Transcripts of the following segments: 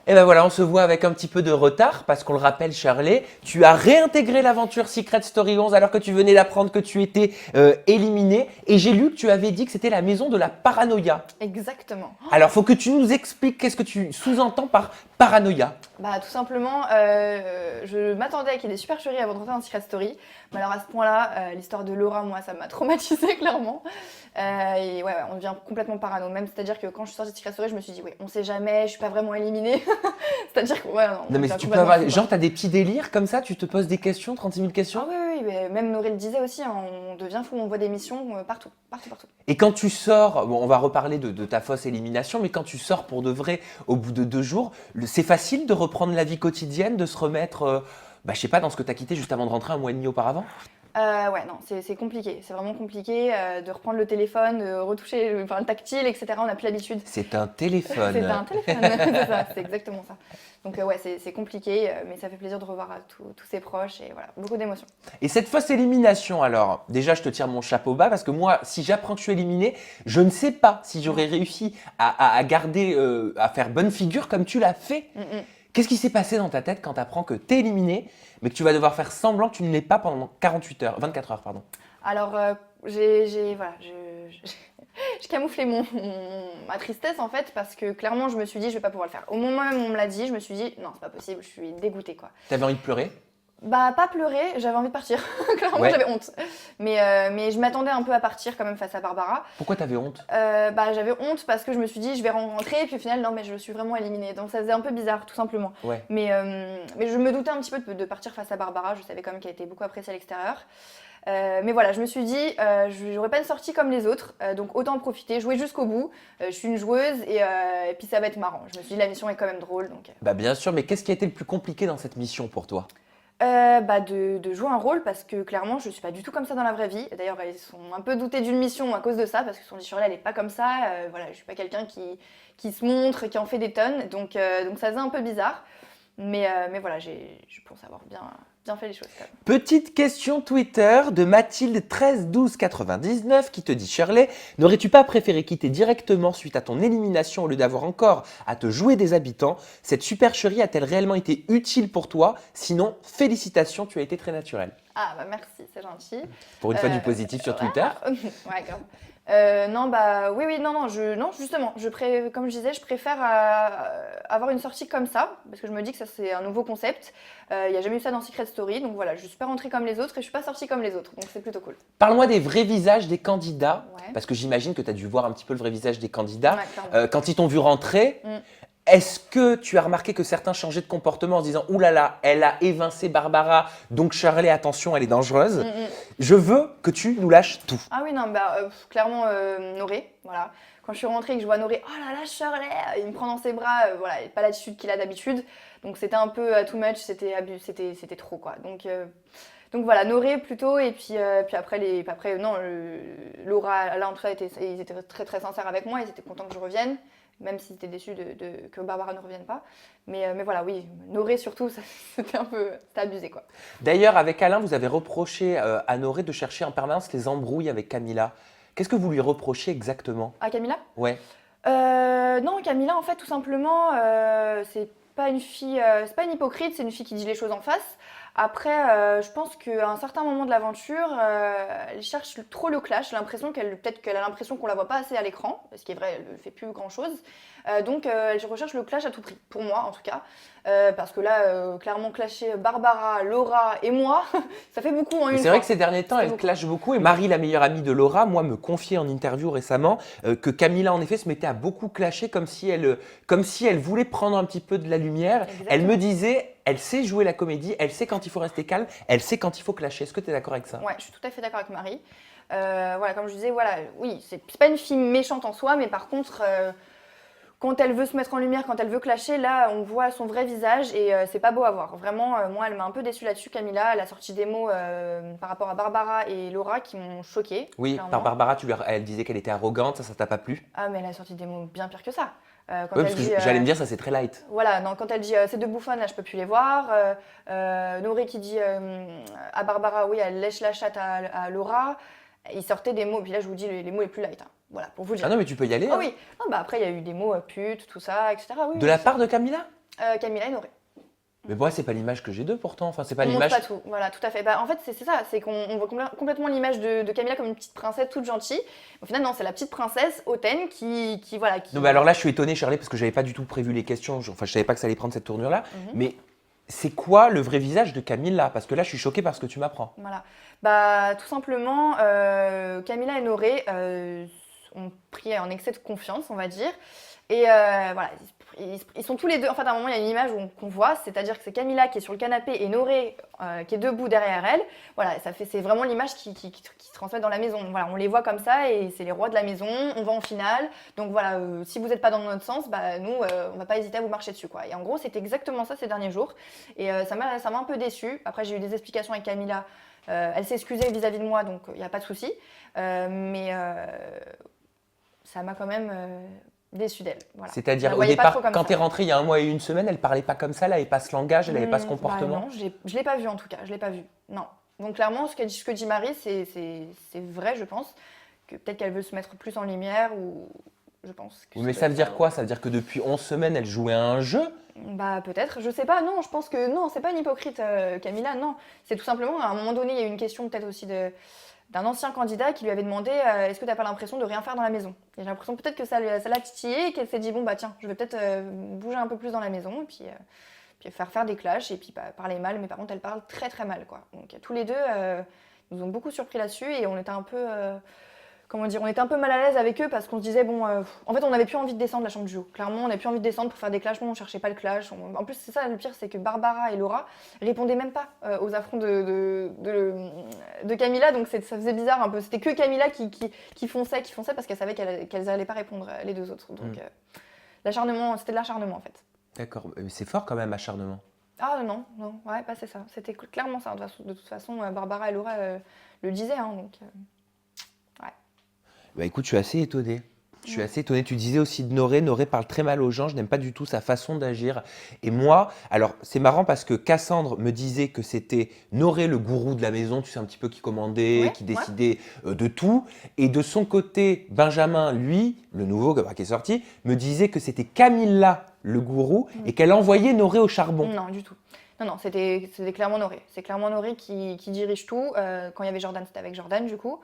Et ben voilà, on se voit avec un petit peu de retard parce qu'on le rappelle, Shirley, tu as réintégré l'aventure Secret Story 11 alors que tu venais d'apprendre que tu étais éliminée. Et j'ai lu que tu avais dit que c'était la maison de la paranoïa. Exactement. Alors, faut que tu nous expliques qu'est-ce que tu sous-entends par paranoïa. Bah, tout simplement, je m'attendais à qu'il y ait des supercheries avant de rentrer dans Secret Story. Mais alors à ce point-là, l'histoire de Laura, moi, ça m'a traumatisée clairement. Et ouais, on devient complètement parano. Même, c'est-à-dire que quand je suis sortie de Secret Story, je me suis dit, ouais, on sait jamais, je suis pas vraiment éliminée. C'est-à-dire que, ouais, non. Non, mais si tu peux avoir. Genre, t'as des petits délires comme ça, tu te poses des questions, 36 000 questions. Ah oui, mais même Noré le disait aussi, hein, on devient fou, on voit des missions partout. Et quand tu sors, bon, on va reparler de ta fausse élimination, mais quand tu sors pour de vrai au bout de 2 jours, c'est facile de reprendre la vie quotidienne, de se remettre, je sais pas, dans ce que tu as quitté juste avant de rentrer un mois et demi auparavant. Ouais, non, c'est compliqué. C'est vraiment compliqué de reprendre le téléphone, de retoucher le tactile, etc. On n'a plus l'habitude. C'est un téléphone. C'est un téléphone, c'est ça, c'est exactement ça. Donc ouais, c'est compliqué, mais ça fait plaisir de revoir tous ses proches et voilà, beaucoup d'émotions. Et cette fausse élimination, alors, déjà, je te tire mon chapeau bas parce que moi, si j'apprends que je suis éliminé, je ne sais pas si j'aurais réussi à garder, à faire bonne figure comme tu l'as fait. Qu'est-ce qui s'est passé dans ta tête quand tu apprends que tu es éliminé, mais que tu vas devoir faire semblant que tu ne l'es pas pendant 24 heures, pardon. Alors, je camouflais ma tristesse en fait parce que clairement je me suis dit je vais pas pouvoir le faire. Au moment même où on me l'a dit, je me suis dit non, c'est pas possible, je suis dégoûtée quoi. T'avais envie de pleurer? Bah pas pleurer, j'avais envie de partir. Clairement Ouais. j'avais honte. Mais je m'attendais un peu à partir quand même face à Barbara. Pourquoi t'avais honte? J'avais honte parce que je me suis dit je vais rentrer et puis au final non mais je suis vraiment éliminée. Donc ça faisait un peu bizarre tout simplement. Ouais. Mais je me doutais un petit peu de partir face à Barbara, je savais quand même qu'elle était beaucoup appréciée à l'extérieur. Mais voilà, je me suis dit, j'aurais pas une sortie comme les autres, donc autant en profiter, jouer jusqu'au bout. Je suis une joueuse et puis ça va être marrant. Je me suis dit, la mission est quand même drôle. Donc, Bah bien sûr, mais qu'est-ce qui a été le plus compliqué dans cette mission pour toi? de jouer un rôle parce que clairement, je suis pas du tout comme ça dans la vraie vie. D'ailleurs, elles sont un peu doutées d'une mission à cause de ça parce que son dit Shirley, elle est pas comme ça. Voilà, je suis pas quelqu'un qui se montre, qui en fait des tonnes. Donc ça faisait un peu bizarre. Mais voilà, je pense avoir bien fait les choses quand même. Petite question Twitter de Mathilde 13 12 99 qui te dit Shirley, n'aurais-tu pas préféré quitter directement suite à ton élimination au lieu d'avoir encore à te jouer des habitants? Cette supercherie a-t-elle réellement été utile pour toi? Sinon, félicitations, tu as été très naturelle. Ah bah merci, c'est gentil. Pour une fois du positif sur Twitter. Ouais, grave. Non, oui, non, justement, comme je disais, je préfère avoir une sortie comme ça, parce que je me dis que ça c'est un nouveau concept. Il n'y a jamais eu ça dans Secret Story, donc voilà, je suis pas rentrée comme les autres et je suis pas sortie comme les autres, donc c'est plutôt cool. Parle-moi des vrais visages des candidats, Ouais. parce que j'imagine que tu as dû voir un petit peu le vrai visage des candidats. Ouais, clairement. Quand ils t'ont vu rentrer, est-ce que tu as remarqué que certains changeaient de comportement en se disant « Ouh là là, elle a évincé Barbara, donc Shirley, attention, elle est dangereuse ». Je veux que tu nous lâches tout. Ah oui, non, clairement, Noré, voilà. Quand je suis rentrée et que je vois Noré, oh là là, Shirley, il me prend dans ses bras, voilà, pas l'attitude qu'il a d'habitude. Donc c'était un peu too much, c'était trop quoi. Donc voilà, Noré plutôt, et puis après, Laura, là en tout cas, ils étaient très très sincères avec moi, ils étaient contents que je revienne, même s'ils étaient déçus que Barbara ne revienne pas. Mais voilà, oui, Noré surtout, c'était abusé quoi. D'ailleurs, avec Alain, vous avez reproché à Noré de chercher en permanence les embrouilles avec Camilla. Qu'est-ce que vous lui reprochez exactement? Ah, Camilla? Ouais. Non, Camilla, en fait, tout simplement, c'est pas une fille, c'est pas une hypocrite, c'est une fille qui dit les choses en face. Après, je pense qu'à un certain moment de l'aventure, elle cherche trop le clash. Peut-être qu'elle a l'impression qu'on la voit pas assez à l'écran, ce qui est vrai, elle ne fait plus grand-chose. Donc, elle recherche le clash à tout prix, pour moi en tout cas. Parce que là, clairement, clasher Barbara, Laura et moi, ça fait beaucoup en une fois. C'est vrai que ces derniers temps, elle clash beaucoup. Et Marie, la meilleure amie de Laura, moi, me confiait en interview récemment que Camilla, en effet, se mettait à beaucoup clasher comme si elle voulait prendre un petit peu de la lumière. Exactement. Elle me disait, elle sait jouer la comédie, elle sait quand il faut rester calme, elle sait quand il faut clasher. Est-ce que tu es d'accord avec ça? Ouais, je suis tout à fait d'accord avec Marie. Voilà, comme je disais, voilà, oui, c'est pas une fille méchante en soi, mais par contre, quand elle veut se mettre en lumière, quand elle veut clasher, là, on voit son vrai visage et c'est pas beau à voir. Vraiment, moi, elle m'a un peu déçue là-dessus, Camilla. Elle a sorti des mots par rapport à Barbara et Laura qui m'ont choquée. Oui, clairement. par Barbara, elle disait qu'elle était arrogante, ça t'a pas plu? Ah, mais elle a sorti des mots bien pires que ça. Quand Oui, elle parce que dit, j'allais me dire, ça c'est très light. Voilà, non, quand elle dit ces deux bouffonnes, là, je peux plus les voir. Noré qui dit à Barbara, oui, elle lèche la chatte à Laura. Il sortait des mots, puis là, je vous dis les mots les plus light. Hein. Voilà, pour vous dire. Ah non, mais tu peux y aller. Ah hein. oui, non, après, il y a eu des mots pute, tout ça, etc. Oui, De la part de Camilla? Camilla et Noré. Mais moi, c'est pas l'image que j'ai d'eux pourtant. Enfin, c'est pas On montre l'image. pas tout, voilà, tout à fait. Bah, en fait, c'est ça, c'est qu'on voit complètement l'image de Camilla comme une petite princesse toute gentille. Au final, non, c'est la petite princesse hautaine voilà, qui... Non, mais alors là, je suis étonné, Charlie, parce que j'avais pas du tout prévu les questions. Enfin, je savais pas que ça allait prendre cette tournure-là. Mhm. Mais c'est quoi le vrai visage de Camilla? Parce que là, je suis choquée par ce que tu m'apprends. Voilà. Bah, tout simplement, Camilla et Noré ont pris en excès de confiance, on va dire. Et voilà, ils sont tous les deux. En fait, à un moment, il y a une image qu'on voit, c'est-à-dire que c'est Camilla qui est sur le canapé et Noré qui est debout derrière elle. Voilà, c'est vraiment l'image qui se transmet dans la maison. Voilà, on les voit comme ça et c'est les rois de la maison. On va en finale. Donc voilà, si vous n'êtes pas dans notre sens, bah, nous, on va pas hésiter à vous marcher dessus, quoi. Et en gros, c'est exactement ça ces derniers jours. Et ça m'a un peu déçue. Après, j'ai eu des explications avec Camilla. Elle s'est excusée vis-à-vis de moi, donc il n'y a pas de souci. Mais ça m'a quand même déçue d'elle. Voilà. C'est-à-dire, Je la au voyais pas départ, trop comme quand ça. tu es rentrée il y a 1 mois et 1 semaine, elle parlait pas comme ça, elle avait pas ce langage, elle avait pas ce Bah comportement. non, je l'ai pas vu en tout cas, je l'ai pas vu. Non. Donc clairement, ce que dit Marie, c'est vrai, je pense. Que peut-être qu'elle veut se mettre plus en lumière ou je pense. Que Oui, mais ça veut dire quoi? Ça veut dire que depuis 11 semaines, elle jouait à un jeu? Bah peut-être, je sais pas, non, je pense que non, c'est pas une hypocrite Camilla, non. C'est tout simplement, à un moment donné, il y a eu une question peut-être aussi d'un ancien candidat qui lui avait demandé est-ce que t'as pas l'impression de rien faire dans la maison? Et j'ai l'impression peut-être que ça l'a titillé et qu'elle s'est dit bon bah tiens, je vais peut-être bouger un peu plus dans la maison et puis faire des clashs et puis parler mal, mais par contre elle parle très très mal quoi. Donc tous les deux nous ont beaucoup surpris là-dessus et on était un peu comment dire, on était un peu mal à l'aise avec eux parce qu'on se disait, bon, en fait, on n'avait plus envie de descendre la chambre du haut. Clairement, on n'avait plus envie de descendre pour faire des clashs. Non, on cherchait pas le clash. En plus, c'est ça le pire, c'est que Barbara et Laura répondaient même pas aux affronts de Camilla. Donc ça faisait bizarre un peu. C'était que Camilla qui fonçait parce qu'elle savait qu'elles n'allaient pas répondre les deux autres. Donc l'acharnement, c'était de l'acharnement en fait. D'accord, mais c'est fort quand même, acharnement. Ah non, ouais, pas c'est ça. C'était clairement ça. De toute façon, Barbara et Laura le disaient. Hein, donc, ouais. Bah écoute, je suis assez étonné. Je suis assez étonné. Tu disais aussi de Noré. Noré parle très mal aux gens. Je n'aime pas du tout sa façon d'agir. Et moi, alors c'est marrant parce que Cassandre me disait que c'était Noré le gourou de la maison, tu sais, un petit peu qui commandait, Ouais, qui décidait de tout. Et de son côté, Benjamin, lui, le nouveau qui est sorti, me disait que c'était Camilla le gourou et qu'elle envoyait Noré au charbon. Non, du tout. Non, c'était clairement Noré. C'est clairement Noré qui dirige tout. Quand il y avait Jordan, c'était avec Jordan, du coup.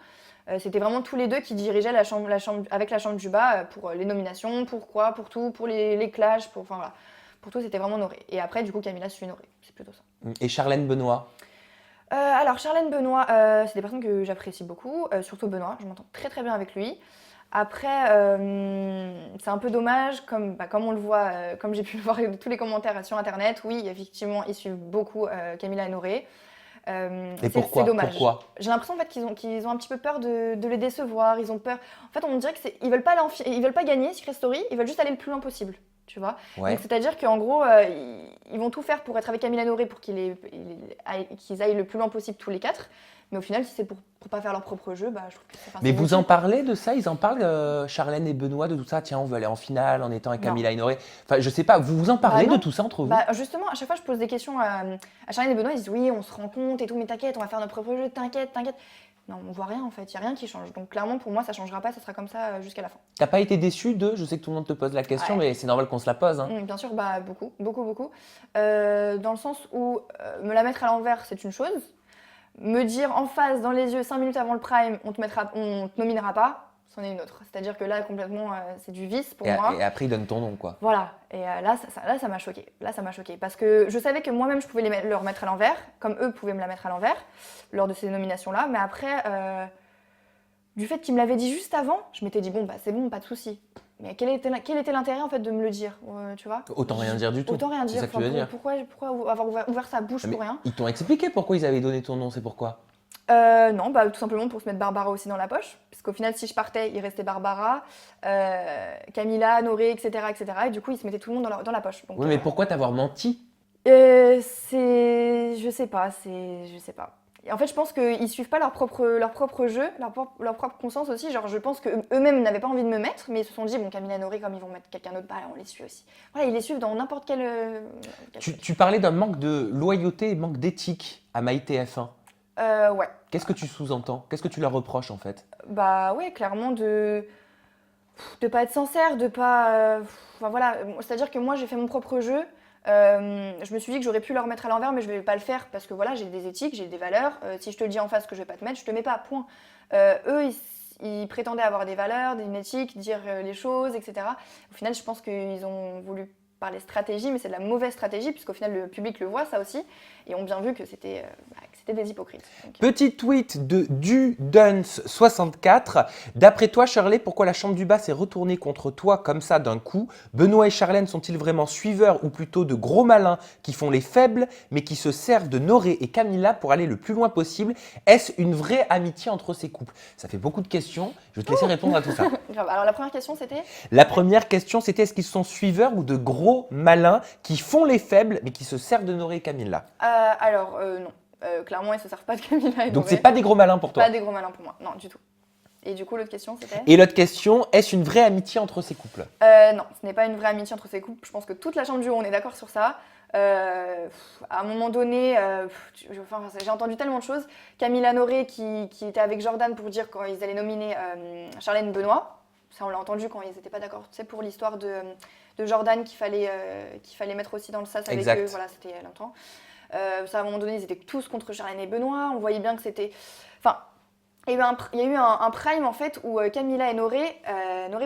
C'était vraiment tous les deux qui dirigeaient avec la chambre du bas pour les nominations, pourquoi, pour tout, pour les clashs, enfin voilà. Pour tout, c'était vraiment Noré. Et après, du coup, Camilla suit Noré. C'est plutôt ça. Et Charlène Benoît? Alors, Charlène Benoît, c'est des personnes que j'apprécie beaucoup, surtout Benoît. Je m'entends très très bien avec lui. Après, c'est un peu dommage, comme on le voit, comme j'ai pu le voir tous les commentaires sur Internet, oui, effectivement, ils suivent beaucoup Camilla et Noré. Et pourquoi? C'est dommage. Pourquoi? J'ai l'impression en fait qu'ils ont un petit peu peur de les décevoir. Ils ont peur. En fait, on dirait qu'ils veulent pas ils veulent pas gagner Secret Story. Ils veulent juste aller le plus loin possible. Tu vois. Ouais. Donc c'est-à-dire qu'en gros, ils vont tout faire pour être avec Camilla Noré pour qu'ils aillent le plus loin possible tous les quatre. Mais au final, si c'est pour pas faire leur propre jeu, bah je trouve que c'est. Mais vous en parlez de ça? Ils en parlent, Charlène et Benoît, de tout ça? Tiens, on veut aller en finale en étant avec Camilla et Noré. Enfin, je sais pas, vous en parlez de tout ça entre vous? Bah justement, à chaque fois, je pose des questions à Charlène et Benoît. Ils disent oui, on se rend compte et tout, mais t'inquiète, on va faire notre propre jeu, t'inquiète. Non, on voit rien en fait, il n'y a rien qui change. Donc clairement, pour moi, ça changera pas, ça sera comme ça jusqu'à la fin. T'as pas été déçu d'eux? Je sais que tout le monde te pose la question, Ouais. mais c'est normal qu'on se la pose. Hein. Bien sûr, bah beaucoup. Dans le sens où me la mettre à l'envers, c'est une chose. Me dire en face, dans les yeux, 5 minutes avant le prime, on te nominera pas, c'en est une autre. C'est-à-dire que là, complètement, c'est du vice pour moi. Et après, ils donnent ton nom, quoi. Voilà. Et là, ça m'a choquée. Là, ça m'a choquée. Parce que je savais que moi-même, je pouvais leur mettre à l'envers, comme eux pouvaient me la mettre à l'envers, lors de ces nominations-là. Mais après, du fait qu'ils me l'avaient dit juste avant, je m'étais dit, bon, bah c'est bon, pas de souci. Mais quel était l'intérêt, en fait, de me le dire, tu vois? Autant rien dire du tout. Autant rien dire. C'est ça que tu veux dire. Pourquoi avoir ouvert sa bouche pour rien? Ils t'ont expliqué pourquoi ils avaient donné ton nom, c'est pourquoi? Non, bah tout simplement pour se mettre Barbara aussi dans la poche. Parce qu'au final, si je partais, il restait Barbara, Camilla, Noré, etc., etc. Et du coup, ils se mettaient tout le monde dans la poche. Donc, Oui, mais pourquoi t'avoir menti? je sais pas. Et en fait, je pense qu'ils suivent pas leur propre jeu, leur propre conscience aussi. Genre, je pense qu'eux-mêmes n'avaient pas envie de me mettre, mais ils se sont dit, bon, Camilla et Noré, comme ils vont mettre quelqu'un d'autre, bah on les suit aussi. Voilà, ils les suivent dans n'importe quel... Tu parlais d'un manque de loyauté et manque d'éthique à MyTF1. Ouais. Qu'est-ce que tu sous-entends? Qu'est-ce que tu leur reproches, en fait? Bah ouais, clairement de pas être sincère, de pas... Enfin voilà, c'est-à-dire que moi j'ai fait mon propre jeu, Je me suis dit que j'aurais pu leur mettre à l'envers, mais je vais pas le faire parce que voilà, j'ai des éthiques, j'ai des valeurs. Si je te dis en face que je vais pas te mettre, je te mets pas, point. Eux, ils prétendaient avoir des valeurs, une éthique, dire les choses, etc. Au final, je pense qu'ils ont voulu parler stratégie, mais c'est de la mauvaise stratégie, puisqu'au final, le public le voit, ça aussi, et ont bien vu que c'était des hypocrites. Donc, Petit tweet de Duduns64. D'après toi, Shirley, pourquoi la chambre du bas s'est retournée contre toi comme ça d'un coup? Benoît et Charlène sont-ils vraiment suiveurs ou plutôt de gros malins qui font les faibles mais qui se servent de Noré et Camilla pour aller le plus loin possible? Est-ce une vraie amitié entre ces couples? Ça fait beaucoup de questions. Je vais te laisser répondre à tout ça. grave. Alors la première question, c'était La première question, c'était est-ce qu'ils sont suiveurs ou de gros malins qui font les faibles mais qui se servent de Noré et Camilla? non. Clairement, ils se servent pas de Camilla et Donc Noré. c'est pas des gros malins pour toi? Pas des gros malins pour moi, non, du tout. Et du coup, l'autre question, c'était Et l'autre question, est-ce une vraie amitié entre ces couples? Non, ce n'est pas une vraie amitié entre ces couples. Je pense que toute la chambre du haut, on est d'accord sur ça. À un moment donné, j'ai entendu tellement de choses. Camilla Noré qui était avec Jordan pour dire quand ils allaient nominer Charlène Benoît. Ça, on l'a entendu quand ils n'étaient pas d'accord. Tu sais, pour l'histoire de Jordan qu'il fallait mettre aussi dans le sas avec Exact. eux. Voilà, c'était il y a longtemps. Ça, à un moment donné, ils étaient tous contre Charlène et Benoît. On voyait bien que c'était... Enfin, il y a eu un prime en fait où Camilla et Noré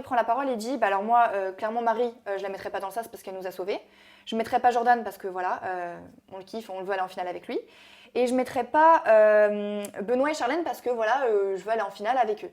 prend la parole et dit bah alors moi clairement Marie je la mettrai pas dans le sas parce qu'elle nous a sauvés. Je mettrai pas Jordan parce que voilà on le kiffe, on le veut aller en finale avec lui. Et je mettrai pas Benoît et Charlène parce que voilà je veux aller en finale avec eux.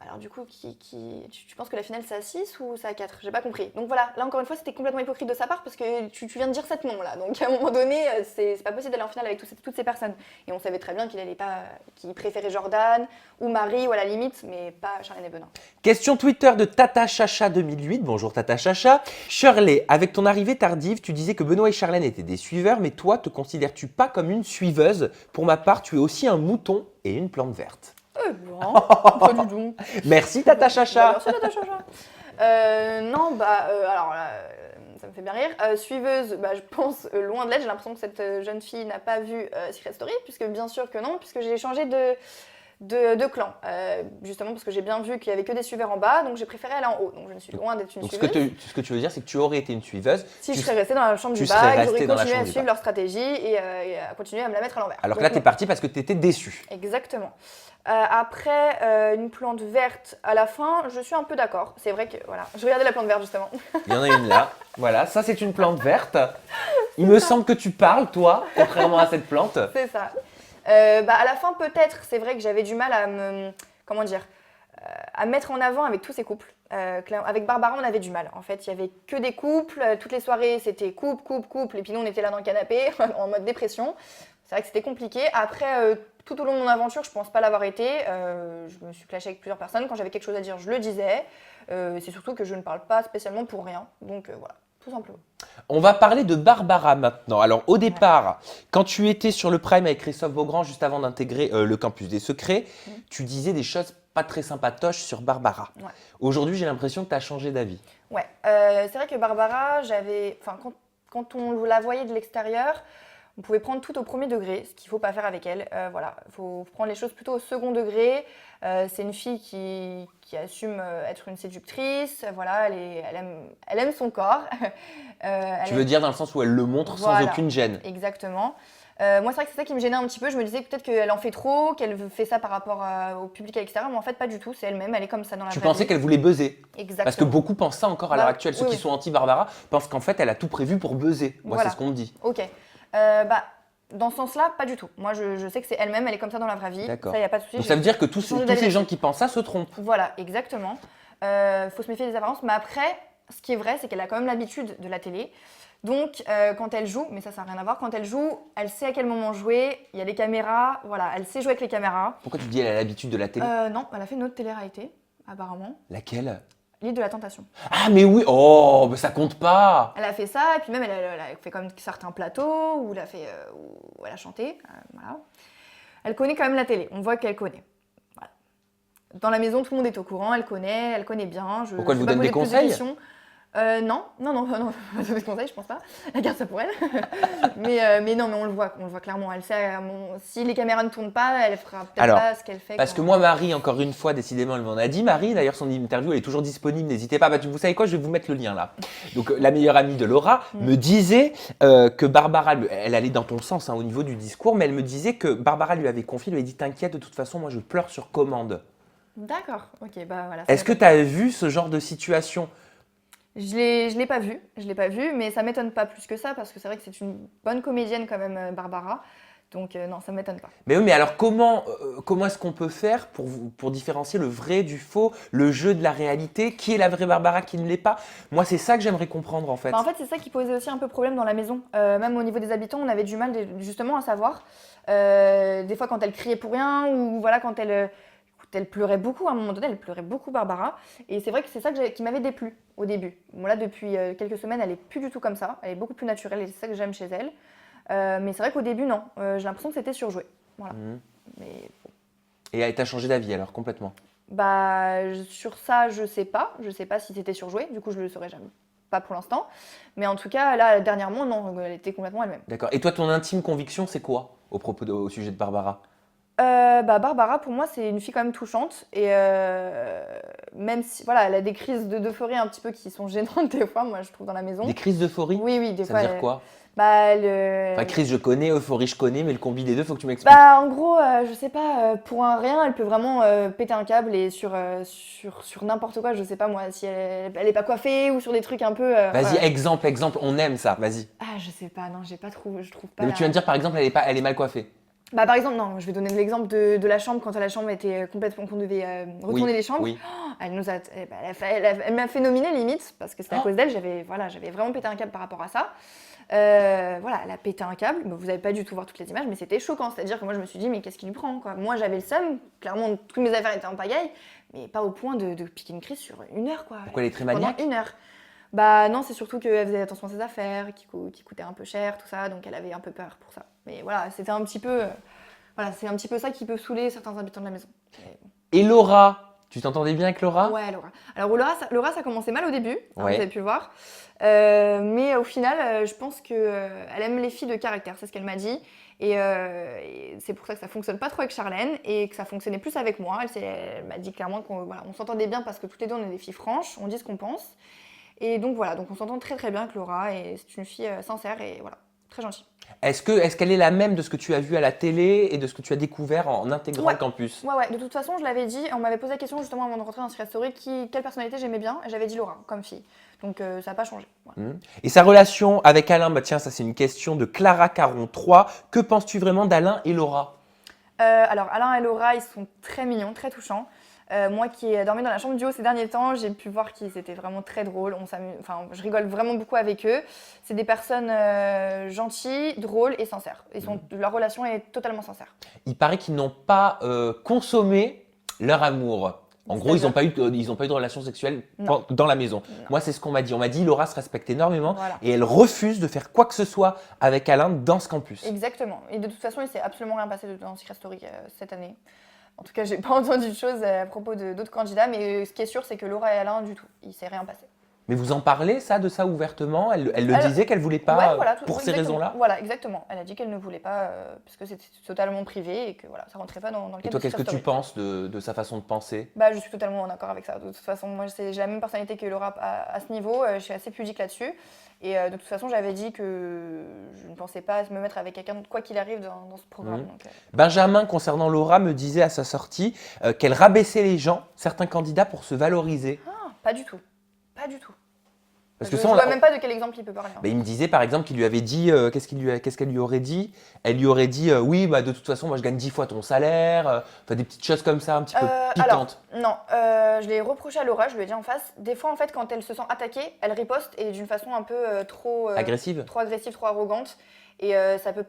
Alors du coup, tu penses que la finale c'est à 6 ou c'est à 4? J'ai pas compris. Donc voilà, là encore une fois c'était complètement hypocrite de sa part parce que tu viens de dire 7 noms là. Donc à un moment donné, c'est pas possible d'aller en finale avec toutes ces personnes. Et on savait très bien qu'il préférait Jordan ou Marie ou à la limite, mais pas Charlène et Benoît. Question Twitter de Tata Chacha 2008. Bonjour Tata Chacha. Shirley, avec ton arrivée tardive, tu disais que Benoît et Charlène étaient des suiveurs, mais toi, te considères-tu pas comme une suiveuse? Pour ma part, tu es aussi un mouton et une plante verte. Non, pas du tout. Merci Tata Chacha. Merci Tata Chacha. Alors là, ça me fait bien rire. Suiveuse, je pense loin de l'être. J'ai l'impression que cette jeune fille n'a pas vu Secret Story, puisque bien sûr que non, puisque j'ai changé de clan. Justement parce que j'ai bien vu qu'il y avait que des suiveurs en bas, donc j'ai préféré aller en haut. Donc je ne suis loin d'être une Donc suiveuse. ce que tu veux dire, c'est que tu aurais été une suiveuse. Si je serais restée dans la chambre du bas, j'aurais continué à suivre leur stratégie et à continuer à me la mettre à l'envers. Alors que là, tu es partie parce que tu étais déçue. Exactement. Après, une plante verte à la fin, je suis un peu d'accord. C'est vrai que, voilà, je regardais la plante verte justement. Il y en a une là. Voilà, ça c'est une plante verte. Il me semble que tu parles, toi, contrairement à cette plante. C'est ça. À la fin, peut-être, c'est vrai que j'avais du mal à à mettre en avant avec tous ces couples. Avec Barbara, on avait du mal. En fait, il y avait que des couples. Toutes les soirées, c'était couple. Et puis nous, on était là dans le canapé, en mode dépression. C'est vrai que c'était compliqué. Après, tout au long de mon aventure, je pense pas l'avoir été. Je me suis clashée avec plusieurs personnes. Quand j'avais quelque chose à dire, je le disais. C'est surtout que je ne parle pas spécialement pour rien. Donc voilà, tout simplement. On va parler de Barbara maintenant. Alors au départ, quand tu étais sur le Prime avec Christophe Beaugrand, juste avant d'intégrer le Campus des Secrets, tu disais des choses pas très sympatoches sur Barbara. Ouais. Aujourd'hui, j'ai l'impression que tu as changé d'avis. Ouais, c'est vrai que Barbara, quand on la voyait de l'extérieur, on pouvait prendre tout au premier degré, ce qu'il ne faut pas faire avec elle. Voilà, il faut prendre les choses plutôt au second degré. C'est une fille qui assume être une séductrice. Voilà, elle aime son corps. Tu veux dire dans le sens où elle le montre sans aucune gêne. Exactement. Moi, c'est vrai que c'est ça qui me gênait un petit peu. Je me disais peut-être qu'elle en fait trop, qu'elle fait ça par rapport au public à l'extérieur, mais en fait, pas du tout. C'est elle-même, elle est comme ça dans la vraie vie. Tu pensais qu'elle voulait buzzer? Exactement. Parce que beaucoup pensent ça encore à l'heure actuelle. Ceux qui sont anti-Barbara pensent qu'en fait, elle a tout prévu pour buzzer. Moi, c'est ce qu'on me dit. Ok. Dans ce sens-là, pas du tout. Moi, je sais que c'est elle-même, elle est comme ça dans la vraie vie. D'accord. Ça, y a pas de souci. Donc ça veut dire que tous ces gens qui pensent ça se trompent. Voilà, exactement. Faut se méfier des apparences. Mais après, ce qui est vrai, c'est qu'elle a quand même l'habitude de la télé. Donc, quand elle joue, mais ça n'a rien à voir, quand elle joue, elle sait à quel moment jouer, il y a les caméras, voilà, elle sait jouer avec les caméras. Pourquoi tu dis elle a l'habitude de la télé? Non, elle a fait une autre télé-réalité, apparemment. Laquelle? L'île de la Tentation. Ah mais oui, oh, mais ça compte pas. Elle a fait ça, et puis même elle a fait comme certains plateaux où elle a chanté, voilà. Elle connaît quand même la télé, on voit qu'elle connaît. Voilà. Dans la maison, tout le monde est au courant, elle connaît bien. Pourquoi elle vous donne des conseils? Non, pas de conseil, je pense pas. Elle garde ça pour elle. mais non, mais on le voit clairement. Elle sait, si les caméras ne tournent pas, elle fera peut-être Alors, pas ce qu'elle fait. Parce que moi, Marie, encore une fois, décidément, elle m'en a dit. Marie, d'ailleurs, son interview, elle est toujours disponible. N'hésitez pas. Bah, vous savez quoi, je vais vous mettre le lien là. Donc, la meilleure amie de Laura me disait que Barbara, elle allait dans ton sens au niveau du discours, mais elle me disait que Barbara lui avait confié, lui avait dit t'inquiète, de toute façon, moi, je pleure sur commande. D'accord, ok, bah voilà. Est-ce que tu as vu ce genre de situation? Je l'ai pas vu, mais ça m'étonne pas plus que ça parce que c'est vrai que c'est une bonne comédienne quand même, Barbara. Donc non, ça m'étonne pas. Mais oui, mais alors comment est-ce qu'on peut faire pour différencier le vrai du faux, le jeu de la réalité? Qui est la vraie Barbara, qui ne l'est pas? Moi, c'est ça que j'aimerais comprendre en fait. Bah, en fait, c'est ça qui posait aussi un peu problème dans la maison. Même au niveau des habitants, on avait du mal justement à savoir. Des fois, quand elle criait pour rien ou voilà, quand elle pleurait beaucoup, à un moment donné, elle pleurait beaucoup, Barbara. Et c'est vrai que c'est ça qui m'avait déplu au début. Bon, là, depuis quelques semaines, elle est plus du tout comme ça. Elle est beaucoup plus naturelle et c'est ça que j'aime chez elle. Mais c'est vrai qu'au début, non. J'ai l'impression que c'était surjoué. Voilà. Mais, bon. Et elle t'a changé d'avis alors, complètement? Bah, sur ça, je sais pas. Je sais pas si c'était surjoué. Du coup, je le saurais jamais. Pas pour l'instant. Mais en tout cas, là, dernièrement, non, elle était complètement elle-même. D'accord. Et toi, ton intime conviction, c'est quoi au sujet de Barbara? Bah Barbara, pour moi, c'est une fille quand même touchante. Et même si, voilà, elle a des crises d'euphorie un petit peu qui sont gênantes des fois, moi, je trouve, dans la maison. Des crises d'euphorie? Oui, des Ça fois. veut dire quoi? Bah, Enfin, crise, je connais, euphorie, je connais, mais le combi des deux, faut que tu m'expliques. Bah, en gros, je sais pas, pour un rien, elle peut vraiment péter un câble et sur n'importe quoi, je sais pas moi, si elle est pas coiffée ou sur des trucs un peu. Vas-y, voilà. exemple, on aime ça, vas-y. Ah, je sais pas, non, je trouve pas. Mais tu viens de dire par exemple, elle est mal coiffée. Bah, par exemple, non, je vais donner l'exemple de la chambre, quand la chambre était complètement, qu'on devait retourner les chambres. Oui. Elle nous a, elle m'a fait nominer limite, parce que c'était à cause d'elle, j'avais vraiment pété un câble par rapport à ça. Voilà, elle a pété un câble. Vous n'avez pas du tout voir toutes les images, mais c'était choquant. C'est-à-dire que moi, je me suis dit, mais qu'est-ce qui lui prend, quoi? Moi, j'avais le seum. Clairement, toutes mes affaires étaient en pagaille, mais pas au point de piquer une crise sur 1 heure, quoi. Pourquoi elle est très maniaque? Pendant 1 heure. Bah non, c'est surtout qu'elle faisait attention à ses affaires, qui coûtaient un peu cher, tout ça, donc elle avait un peu peur pour ça. Mais voilà, c'était un petit peu, voilà, c'est un petit peu ça qui peut saouler certains habitants de la maison. Et Laura, tu t'entendais bien avec Laura? Ouais, Laura. Alors Laura, ça commençait mal au début, vous avez pu le voir. Mais au final, je pense qu'elle aime les filles de caractère, c'est ce qu'elle m'a dit. Et c'est pour ça que ça fonctionne pas trop avec Charlène et que ça fonctionnait plus avec moi. Elle m'a dit clairement qu'on s'entendait bien parce que toutes les deux on est des filles franches, on dit ce qu'on pense. Et donc voilà, donc on s'entend très très bien avec Laura et c'est une fille sincère et voilà, très gentille. Est-ce qu'elle est la même de ce que tu as vu à la télé et de ce que tu as découvert en intégrant le campus? Ouais, de toute façon, je l'avais dit, on m'avait posé la question justement avant de rentrer dans Secret Story, quelle personnalité j'aimais bien, et j'avais dit Laura, comme fille. Donc ça n'a pas changé. Voilà. Et sa relation avec Alain, bah tiens, ça c'est une question de Clara Caron 3. Que penses-tu vraiment d'Alain et Laura? Alors Alain et Laura, ils sont très mignons, très touchants. Moi qui ai dormi dans la chambre du haut ces derniers temps, j'ai pu voir qu'ils étaient vraiment très drôles. Je rigole vraiment beaucoup avec eux. C'est des personnes gentilles, drôles et sincères. Leur relation est totalement sincère. Il paraît qu'ils n'ont pas consommé leur amour. En gros, ils n'ont pas eu de relation sexuelle dans la maison. Non. Moi, c'est ce qu'on m'a dit. On m'a dit Laura se respecte énormément et elle refuse de faire quoi que ce soit avec Alain dans ce campus. Exactement. Et de toute façon, il ne s'est absolument rien passé dans Secret Story cette année. En tout cas, j'ai pas entendu de choses à propos d'autres candidats, mais ce qui est sûr, c'est que Laura et Alain, du tout, il s'est rien passé. Mais vous en parlez de ça ouvertement? Elle le disait qu'elle voulait pas pour ces raisons-là? Voilà, exactement. Elle a dit qu'elle ne voulait pas parce que c'était totalement privé et que voilà, ça rentrait pas dans le cadre. Et toi, qu'est-ce que tu penses de sa façon de penser? Bah, je suis totalement en accord avec ça. De toute façon, moi, j'ai la même personnalité que Laura à ce niveau. Je suis assez pudique là-dessus. Et de toute façon, j'avais dit que je ne pensais pas me mettre avec quelqu'un, quoi qu'il arrive dans ce programme. Donc, Benjamin, concernant Laura, me disait à sa sortie qu'elle rabaissait les gens, certains candidats, pour se valoriser. Ah, pas du tout. Pas du tout. Parce je ne vois même pas de quel exemple il peut parler. Il me disait par exemple qu'il lui avait dit, qu'est-ce qu'elle lui aurait dit? Elle lui aurait dit, oui, bah, de toute façon, moi je gagne 10 fois ton salaire, des petites choses comme ça, un petit peu piquantes. Alors, non, je l'ai reproché à Laura, je lui ai dit en face, des fois en fait quand elle se sent attaquée, elle riposte et d'une façon un peu trop agressive, trop arrogante. Et ça peut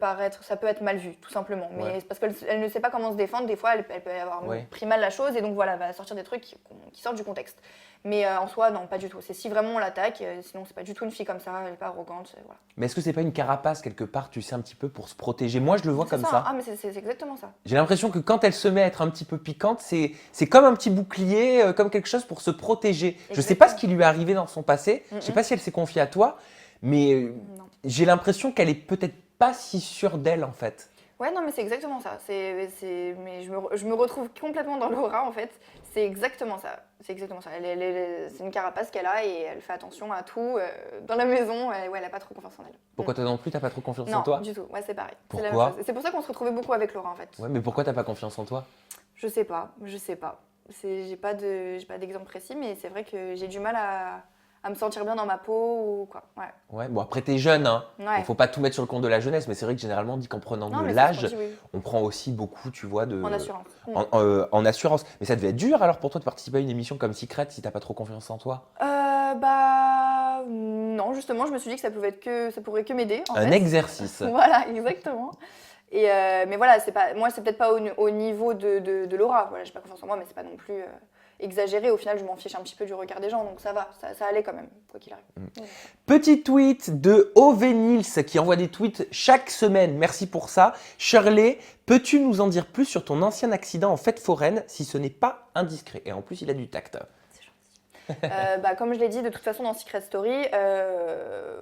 être mal vu, tout simplement. Mais c'est parce qu'elle ne sait pas comment se défendre. Des fois, elle peut avoir pris mal la chose et donc voilà, elle va sortir des trucs qui sortent du contexte. Mais en soi, non, pas du tout. C'est si vraiment on l'attaque, sinon c'est pas du tout une fille comme ça, elle est pas arrogante. Voilà. Mais est-ce que c'est pas une carapace quelque part, tu sais, un petit peu pour se protéger? Moi, je le vois comme ça. Ah, mais c'est exactement ça. J'ai l'impression que quand elle se met à être un petit peu piquante, c'est comme un petit bouclier, comme quelque chose pour se protéger. Exactement. Je sais pas ce qui lui est arrivé dans son passé, je sais pas si elle s'est confiée à toi, mais j'ai l'impression qu'elle est peut-être pas si sûre d'elle en fait. Ouais, non, mais c'est exactement ça. Mais je me retrouve complètement dans Laura, en fait. C'est exactement ça. C'est exactement ça. C'est une carapace qu'elle a et elle fait attention à tout dans la maison. Elle n'a pas trop confiance en elle. Pourquoi toi non plus, t'as pas trop confiance en toi? Non, du tout. Ouais, c'est pareil. Pourquoi? C'est la même chose. C'est pour ça qu'on se retrouvait beaucoup avec Laura, en fait. Ouais, mais pourquoi t'as pas confiance en toi? Je sais pas. J'ai pas d'exemple précis, mais c'est vrai que j'ai du mal à me sentir bien dans ma peau ou quoi. Ouais, bon après t'es jeune, hein. Ouais. Il faut pas tout mettre sur le compte de la jeunesse, mais c'est vrai que généralement on dit qu'en prenant de l'âge, on prend aussi beaucoup, tu vois, en assurance. En assurance. Mais ça devait être dur alors pour toi de participer à une émission comme Secret si t'as pas trop confiance en toi? Non, justement, je me suis dit que ça pourrait que m'aider. Un exercice. Voilà, exactement. Et mais voilà, c'est peut-être pas au niveau de Laura. Voilà, j'ai pas confiance en moi, mais c'est pas non plus exagéré. Au final, je m'en fiche un petit peu du regard des gens, donc ça va, ça allait quand même, quoi qu'il arrive. Petit tweet de Ove Nils qui envoie des tweets chaque semaine. Merci pour ça. Shirley, peux-tu nous en dire plus sur ton ancien accident en fête foraine si ce n'est pas indiscret? Et en plus, il a du tact. Comme je l'ai dit, de toute façon, dans Secret Story,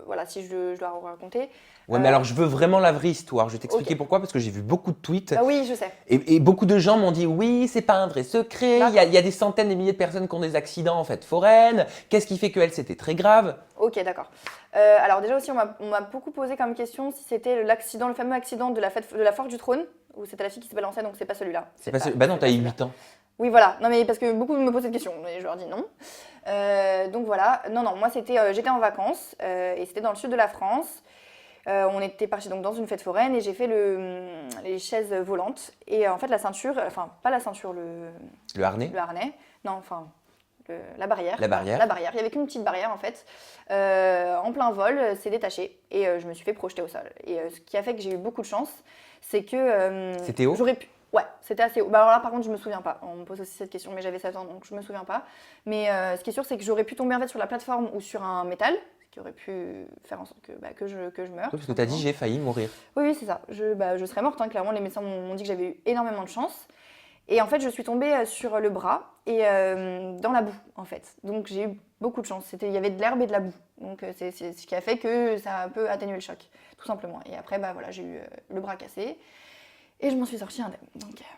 voilà, si je dois raconter. Ouais, mais alors je veux vraiment la vraie histoire. Je vais t'expliquer pourquoi, parce que j'ai vu beaucoup de tweets. Oui, je sais. Et beaucoup de gens m'ont dit oui, c'est pas un vrai secret. Il y a des centaines, des milliers de personnes qui ont des accidents en fête foraine. Qu'est-ce qui fait que elle, c'était très grave? Ok, d'accord. Alors déjà aussi, on m'a beaucoup posé comme question si c'était le fameux accident de la Foire du Trône, où c'était la fille qui s'est balancée, donc c'est pas celui-là. Bah non, t'as eu 8 ans. Oui, voilà. Non, mais parce que beaucoup me posent cette question, mais je leur dis non. Donc voilà. Non, moi j'étais en vacances et c'était dans le sud de la France. On était partis donc dans une fête foraine et j'ai fait les chaises volantes. Et en fait, la ceinture, enfin, pas la ceinture, Le harnais? Le harnais. Non, enfin, la barrière. La barrière. La barrière. Il y avait qu'une petite barrière en fait. En plein vol, c'est détaché et je me suis fait projeter au sol. Et ce qui a fait que j'ai eu beaucoup de chance, c'est que. C'était haut? J'aurais pu. Ouais, c'était assez haut. Alors là, par contre, je me souviens pas. On me pose aussi cette question, mais j'avais 7 ans, donc je me souviens pas. Mais ce qui est sûr, c'est que j'aurais pu tomber en fait sur la plateforme ou sur un métal, ce qui aurait pu faire en sorte que je meure. Oui, parce que tu as dit j'ai failli mourir. Oui, c'est ça. Je serais morte, hein, clairement. Les médecins m'ont dit que j'avais eu énormément de chance. Et en fait, je suis tombée sur le bras et dans la boue, en fait. Donc j'ai eu beaucoup de chance. Il y avait de l'herbe et de la boue. Donc c'est ce qui a fait que ça a un peu atténué le choc, tout simplement. Et après, voilà, j'ai eu le bras cassé. Et je m'en suis sortie indemne.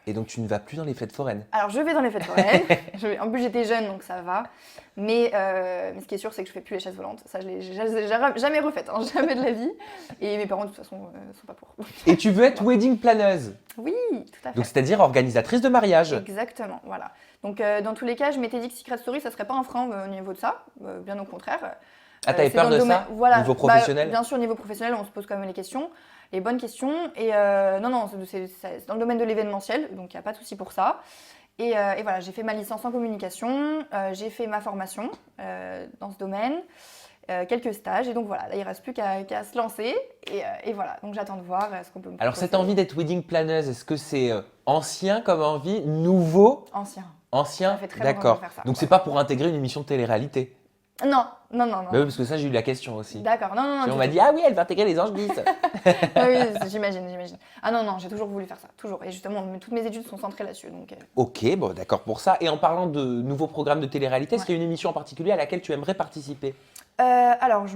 Et donc tu ne vas plus dans les fêtes foraines? Alors je vais dans les fêtes foraines. En plus j'étais jeune donc ça va. Mais ce qui est sûr c'est que je fais plus les chaises volantes. Ça je l'ai jamais refaite, hein, jamais de la vie. Et mes parents de toute façon sont pas pour. Et tu veux être wedding planeuse? Oui, tout à fait. Donc c'est-à-dire organisatrice de mariage? Exactement, voilà. Donc dans tous les cas je m'étais dit que Secret Story ça serait pas un frein au niveau de ça, bien au contraire. Ah, t'avais peur de ça? Voilà. Niveau professionnel? Bien sûr, au niveau professionnel, on se pose quand même les questions, les bonnes questions. Et non, c'est dans le domaine de l'événementiel, donc il n'y a pas de souci pour ça. Et voilà, j'ai fait ma licence en communication, j'ai fait ma formation dans ce domaine, quelques stages. Et donc voilà, là, il ne reste plus qu'à se lancer. Et voilà, donc j'attends de voir ce qu'on peut me proposer. Alors cette envie d'être wedding planeuse, est-ce que c'est ancien comme envie, nouveau? Ancien. Ça fait très longtemps que D'accord. je veux faire ça. Donc c'est pas pour intégrer une émission de télé-réalité? Non. Bah oui, parce que ça, j'ai eu la question aussi. D'accord, non. On m'a dit, ah oui, elle va intégrer les Anges 10. Oui, j'imagine. Ah non, j'ai toujours voulu faire ça, toujours. Et justement, toutes mes études sont centrées là-dessus. Donc. Ok, bon, d'accord pour ça. Et en parlant de nouveaux programmes de télé-réalité, est-ce qu'il y a une émission en particulier à laquelle tu aimerais participer? Alors,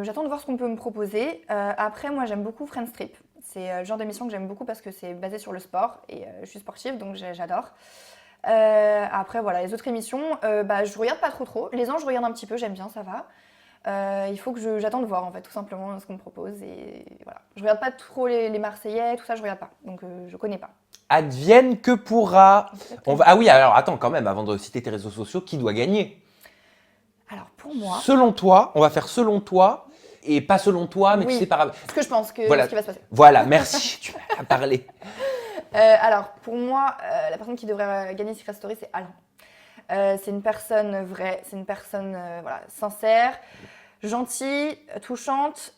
j'attends de voir ce qu'on peut me proposer. Après, moi, j'aime beaucoup Friends Trip. C'est le genre d'émission que j'aime beaucoup parce que c'est basé sur le sport. Et je suis sportive, donc j'adore. Après voilà, les autres émissions, je regarde pas trop. Les Anges, je regarde un petit peu, j'aime bien, ça va. Il faut que j'attends de voir en fait, tout simplement ce qu'on me propose et voilà. Je regarde pas trop les Marseillais, tout ça, je regarde pas, donc je connais pas. Advienne que pourra. Ah oui, alors attends quand même, avant de citer tes réseaux sociaux, qui doit gagner? Alors pour moi. Selon toi, on va faire selon toi. Et pas selon toi, mais oui, tu sais par. Ce que je pense ce qui va se passer. Voilà, merci, tu m'as parlé. Alors, pour moi, la personne qui devrait gagner Secret Story, c'est Alain. C'est une personne vraie, c'est une personne sincère, gentille, touchante.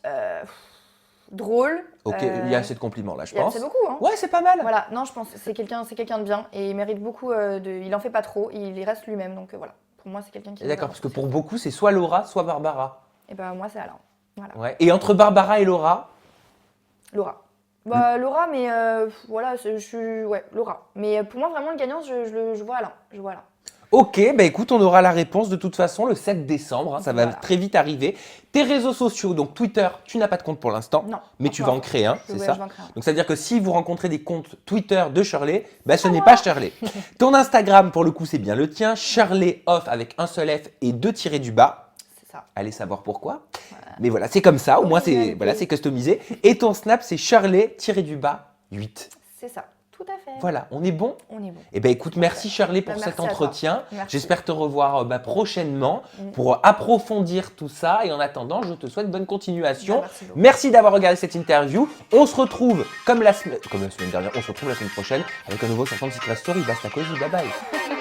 drôle. Ok, il y a assez de compliments là, je il y a- pense. C'est beaucoup, hein. Ouais, c'est pas mal. Voilà, non, je pense que c'est quelqu'un de bien et il mérite beaucoup il en fait pas trop, il reste lui-même, donc voilà. Pour moi, c'est quelqu'un qui. D'accord, parce que pour beaucoup, c'est soit Laura, soit Barbara. Et ben moi, c'est Alain. Voilà. Ouais. Et entre Barbara et Laura, Laura. Bah, Laura, mais voilà, ouais, Laura. Mais pour moi, vraiment, le gagnant, je vois Alain. Je vois Alain. ok, bah écoute, on aura la réponse de toute façon le 7 décembre, hein, ça va Voilà. très vite arriver. Tes réseaux sociaux, donc Twitter, tu n'as pas de compte pour l'instant, Non. mais tu vas en créer un, c'est Ouais, ça je vais en créer un. Donc c'est-à-dire que si vous rencontrez des comptes Twitter de Shirley, bah ce n'est pas Shirley. Ton Instagram, pour le coup, c'est bien le tien, Shirley Off avec un seul F et 2 tirés du bas. C'est ça. Allez savoir pourquoi. Mais voilà, c'est comme ça, au moins c'est Originalité. voilà, c'est customisé. Et ton Snap, c'est Shirley tiré du bas 8. C'est ça. Tout à fait. Voilà, on est bon. On est bon. Eh ben écoute, merci Shirley pour Bah, cet merci à toi. entretien. Merci. J'espère te revoir prochainement Mm. pour approfondir tout ça. Et en attendant, je te souhaite bonne continuation. Bah, merci beaucoup. Merci d'avoir regardé cette interview. On se retrouve comme la semaine dernière, on se retrouve la semaine prochaine avec un nouveau 50 Secret Story. Basta cosy, bye bye.